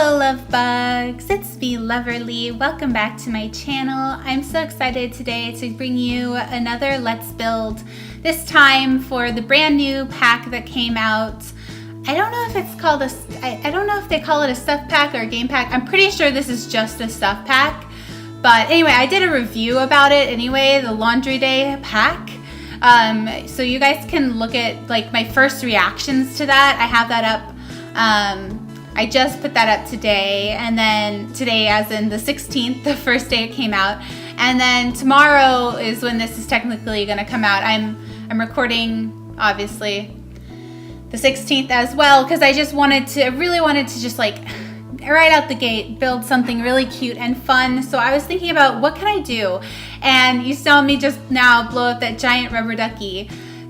Hello Lovebugs, it's me Loverrlee. Welcome back to my channel. I'm so excited today to bring you another Let's Build, this time for the brand new pack that came out. I don't know if it's called I don't know if they call it a stuff pack or a game pack. I'm pretty sure this is just a stuff pack. But anyway, I did a review about it anyway, the Laundry Day pack. So you guys can look at like my first reactions to that. I have that up. I just put that up today, and then today as in the 16th, the first day it came out. And then tomorrow is when this is technically gonna come out. I'm recording obviously the 16th as well, because I really wanted to just like right out the gate build something really cute and fun. So I was thinking about what can I do, and you saw me just now blow up that giant rubber ducky.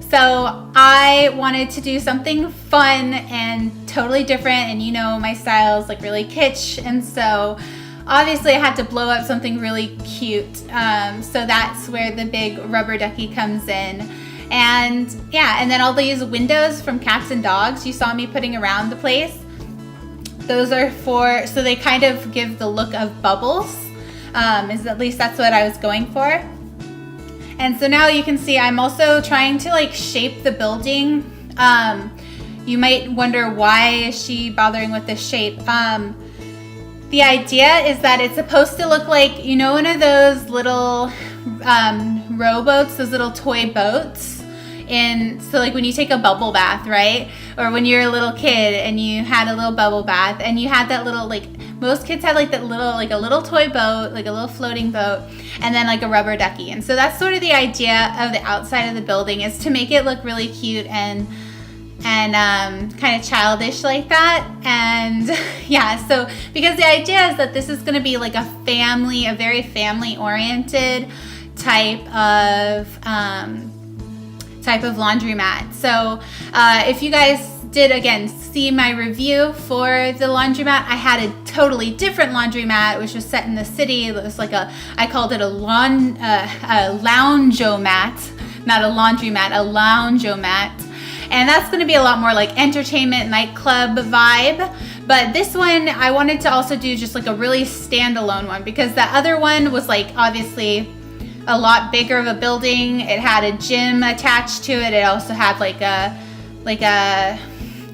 So I wanted to do something fun and totally different, and you know my style is like really kitsch, and so obviously I had to blow up something really cute. So that's where the big rubber ducky comes in. And yeah, and then all these windows from cats and dogs you saw me putting around the place, those are so they kind of give the look of bubbles, at least that's what I was going for. And so now you can see I'm also trying to like shape the building. You might wonder, why is she bothering with this shape? The idea is that it's supposed to look like, you know, one of those little rowboats, those little toy boats. So like when you take a bubble bath, right? Or when you're a little kid and you had a little bubble bath and you had that little, like most kids had like that little, like a little toy boat, like a little floating boat, and then like a rubber ducky. And so that's sort of the idea of the outside of the building, is to make it look really cute and kind of childish like that. And yeah, so because the idea is that this is going to be like a very family oriented type of laundromat. So if you guys did again see my review for the laundromat, I had a totally different laundromat which was set in the city. It was like I called it a loungeomat, not a laundromat, a loungeomat. And that's going to be a lot more like entertainment nightclub vibe. But this one I wanted to also do just like a really standalone one, because the other one was like obviously a lot bigger of a building. It had a gym attached to it. It also had like a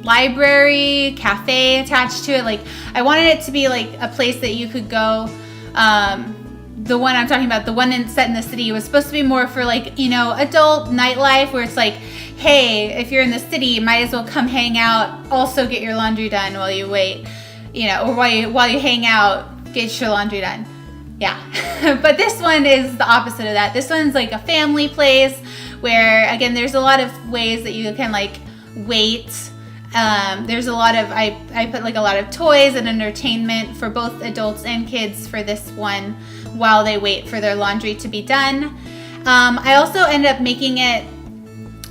library, cafe attached to it. Like I wanted it to be like a place that you could go. The one I'm talking about, the one set in the city, was supposed to be more for like, you know, adult nightlife, where it's like, hey, if you're in the city, you might as well come hang out, also get your laundry done while you wait, you know, or while you hang out, get your laundry done. Yeah. But this one is the opposite of that. This one's like a family place where, again, there's a lot of ways that you can like wait. There's a lot of, I put like a lot of toys and entertainment for both adults and kids for this one while they wait for their laundry to be done. I also ended up making it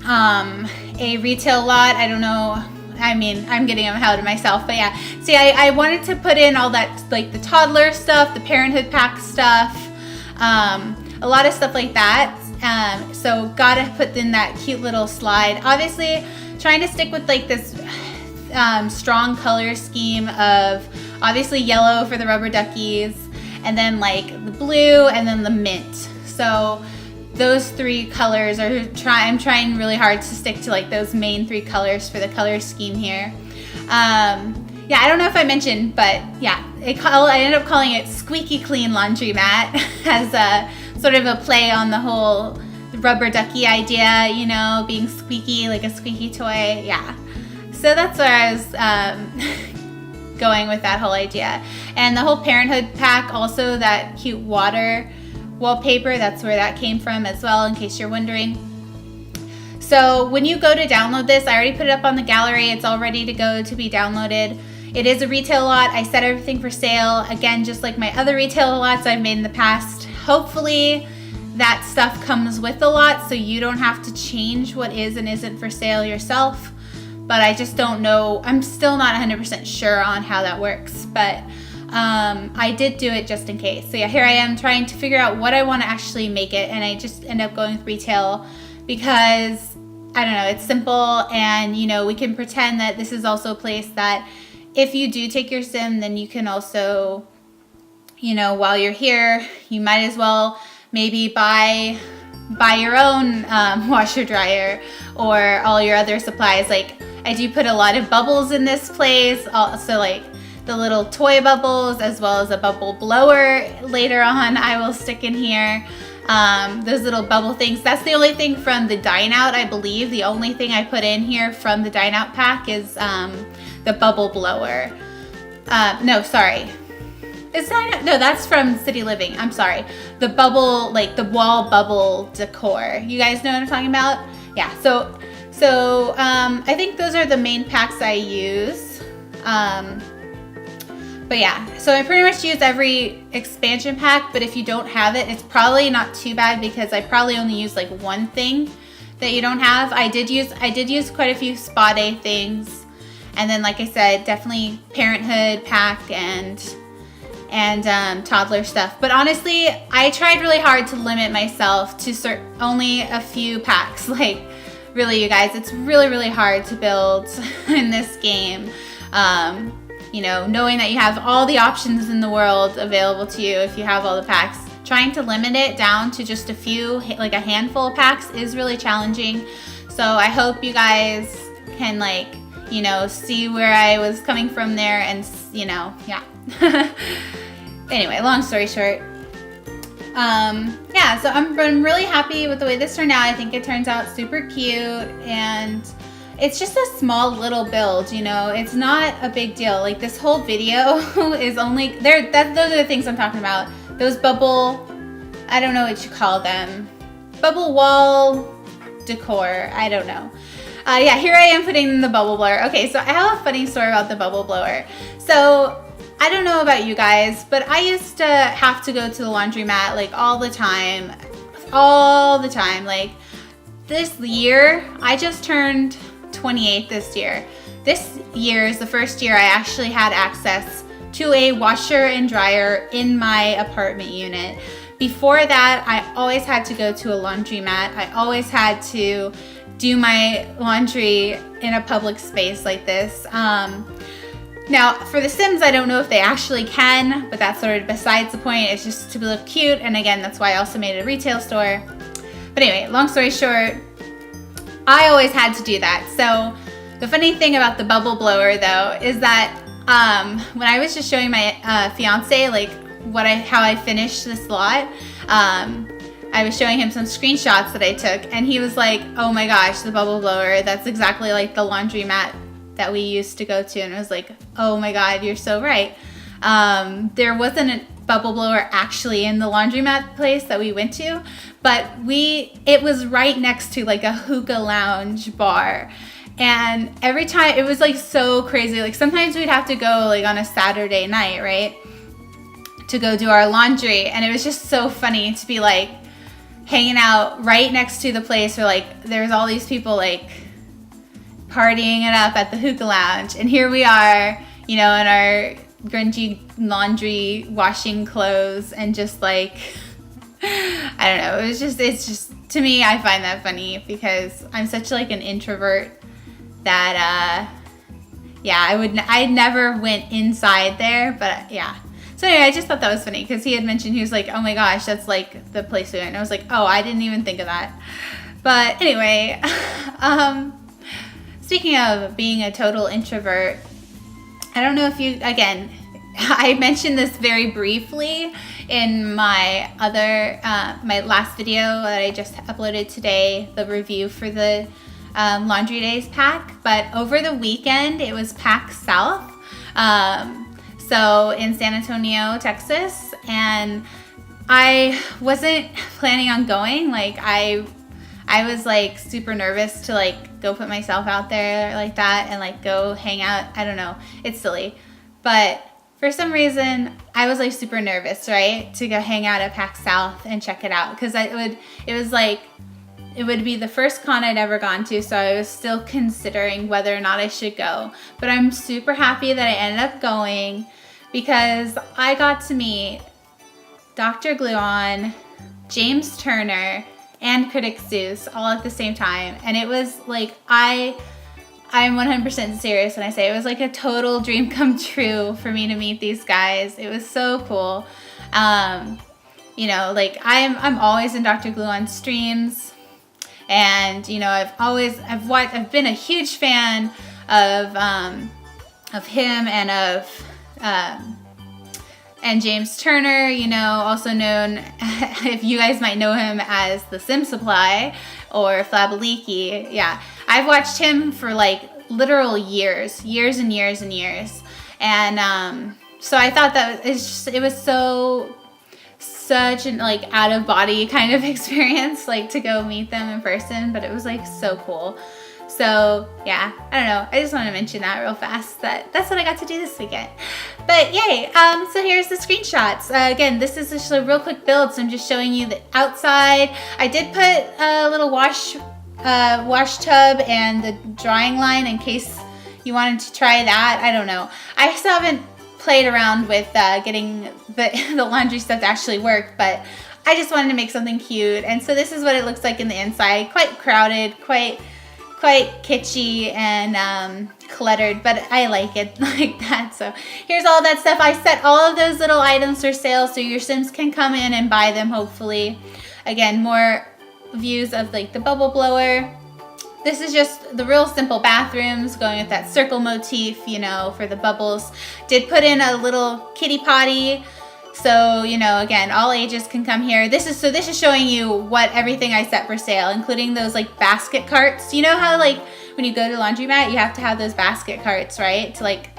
a retail lot. I don't know. I mean, I'm getting ahead of myself, but yeah. See, I wanted to put in all that, like the toddler stuff, the parenthood pack stuff, a lot of stuff like that. So gotta put in that cute little slide. Obviously, trying to stick with like this strong color scheme of obviously yellow for the rubber duckies, and then like the blue, and then the mint. So those three colors I'm trying really hard to stick to like those main three colors for the color scheme here. Yeah, I don't know if I mentioned, but yeah, I ended up calling it Squeaky Clean Laundromat as a sort of a play on the whole rubber ducky idea, you know, being squeaky, like a squeaky toy. Yeah. So that's where I was going with that whole idea. And the whole parenthood pack, also that cute water wallpaper, that's where that came from as well, in case you're wondering. So when you go to download this, I already put it up on the gallery. It's all ready to go to be downloaded. It is a retail lot. I set everything for sale. Again, just like my other retail lots I've made in the past. Hopefully that stuff comes with the lot, so you don't have to change what is and isn't for sale yourself. But I just don't know. I'm still not 100% sure on how that works, but I did do it just in case. So yeah, here I am trying to figure out what I want to actually make it, and I just end up going with retail because, I don't know, it's simple, and you know, we can pretend that this is also a place that if you do take your sim, then you can also, you know, while you're here, you might as well maybe buy your own washer dryer or all your other supplies. Like, I do put a lot of bubbles in this place, also like the little toy bubbles, as well as a bubble blower later on I will stick in here. Those little bubble things, that's the only thing from the dine out, I believe. The only thing I put in here from the dine out pack is the bubble blower. No, sorry. No, that's from City Living. I'm sorry. The bubble, like the wall bubble decor. You guys know what I'm talking about? Yeah, so I think those are the main packs I use. But yeah, so I pretty much use every expansion pack, but if you don't have it, it's probably not too bad because I probably only use like one thing that you don't have. I did use quite a few spa day things. And then, like I said, definitely parenthood pack and toddler stuff. But honestly, I tried really hard to limit myself to only a few packs. Like, really, you guys, it's really, really hard to build in this game. You know, knowing that you have all the options in the world available to you if you have all the packs, trying to limit it down to just a few, like a handful of packs, is really challenging. So I hope you guys can, like, you know, see where I was coming from there and, you know, yeah. Anyway, long story short. Yeah, so I'm really happy with the way this turned out. I think it turns out super cute, and it's just a small little build, you know. It's not a big deal. Like, this whole video is only those are the things I'm talking about. Those bubble, I don't know what you call them, bubble wall decor, I don't know. Yeah, here I am putting in the bubble blower. Okay, so I have a funny story about the bubble blower. So I don't know about you guys, but I used to have to go to the laundromat like all the time. Like, this year, I just turned 28 this year. This year is the first year I actually had access to a washer and dryer in my apartment unit. Before that, I always had to go to a laundromat. I always had to do my laundry in a public space like this. Now, for The Sims, I don't know if they actually can, but that's sort of besides the point. It's just to look cute, and again, that's why I also made it a retail store. But anyway, long story short, I always had to do that. So the funny thing about the bubble blower, though, is that when I was just showing my fiance like how I finished this lot, I was showing him some screenshots that I took, and he was like, "Oh my gosh, the bubble blower! That's exactly like the laundromat that we used to go to." And I was like, "Oh my God, you're so right." There wasn't a bubble blower actually in the laundromat place that we went to, but it was right next to like a hookah lounge bar. And every time, it was like so crazy. Like, sometimes we'd have to go like on a Saturday night, right, to go do our laundry. And it was just so funny to be like hanging out right next to the place where like there's all these people like partying it up at the hookah lounge. And here we are, you know, in our grungy laundry washing clothes, and just like, I don't know, it's just, to me, I find that funny because I'm such like an introvert that, yeah, I never went inside there, but yeah. So anyway, I just thought that was funny because he had mentioned, he was like, "Oh my gosh, that's like the place we went." And I was like, "Oh, I didn't even think of that." But anyway, speaking of being a total introvert, I don't know if you, again, I mentioned this very briefly in my my last video that I just uploaded today, the review for the Laundry Days pack, but over the weekend it was Pack South, so in San Antonio, Texas, and I wasn't planning on going. Like, I was like super nervous to like go put myself out there like that and like go hang out. I don't know, it's silly, but for some reason I was like super nervous, right, to go hang out at Pack South and check it out, because it would be the first con I'd ever gone to, so I was still considering whether or not I should go. But I'm super happy that I ended up going because I got to meet Dr. Gluon, James Turner, and Critic Zeus all at the same time. And it was like, I I'm 100% serious when I say it was like a total dream come true for me to meet these guys. It was so cool. You know, like I'm always in Dr. Gluon's streams, and you know, I've been a huge fan of him and of and James Turner, you know, also known, if you guys might know him as the Sim Supply or Flabaliki. Yeah, I've watched him for like literal years and years and years. And so I thought that it was such an like out of body kind of experience, like to go meet them in person, but it was like so cool. So yeah, I don't know, I just want to mention that real fast, that's what I got to do this weekend. But yay, so here's the screenshots. Again, this is just a real quick build, so I'm just showing you the outside. I did put a little wash tub and the drying line in case you wanted to try that. I don't know, I still haven't played around with getting the laundry stuff to actually work, but I just wanted to make something cute. And so this is what it looks like in the inside. Quite crowded, quite kitschy and cluttered, but I like it like that. So here's all that stuff. I set all of those little items for sale so your Sims can come in and buy them, hopefully. Again, more views of like the bubble blower. This is just the real simple bathrooms, going with that circle motif, you know, for the bubbles. Did put in a little kitty potty. So, you know, again, all ages can come here. This is showing you what everything I set for sale, including those like basket carts. You know how like when you go to Laundromat, you have to have those basket carts, right? To like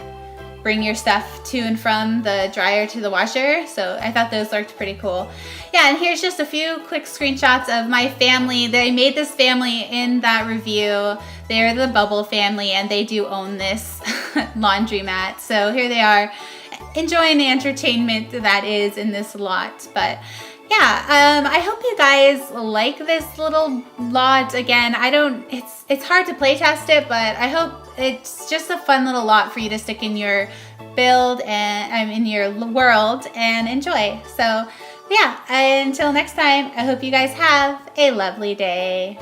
bring your stuff to and from the dryer to the washer. So I thought those looked pretty cool. Yeah, and here's just a few quick screenshots of my family. They made this family in that review. They're the Bubble family, and they do own this laundromat. So here they are, enjoying the entertainment that is in this lot. But yeah, I hope you guys like this little lot. Again, it's hard to play test it, but I hope it's just a fun little lot for you to stick in your build and in your world and enjoy. So yeah, until next time, I hope you guys have a lovely day.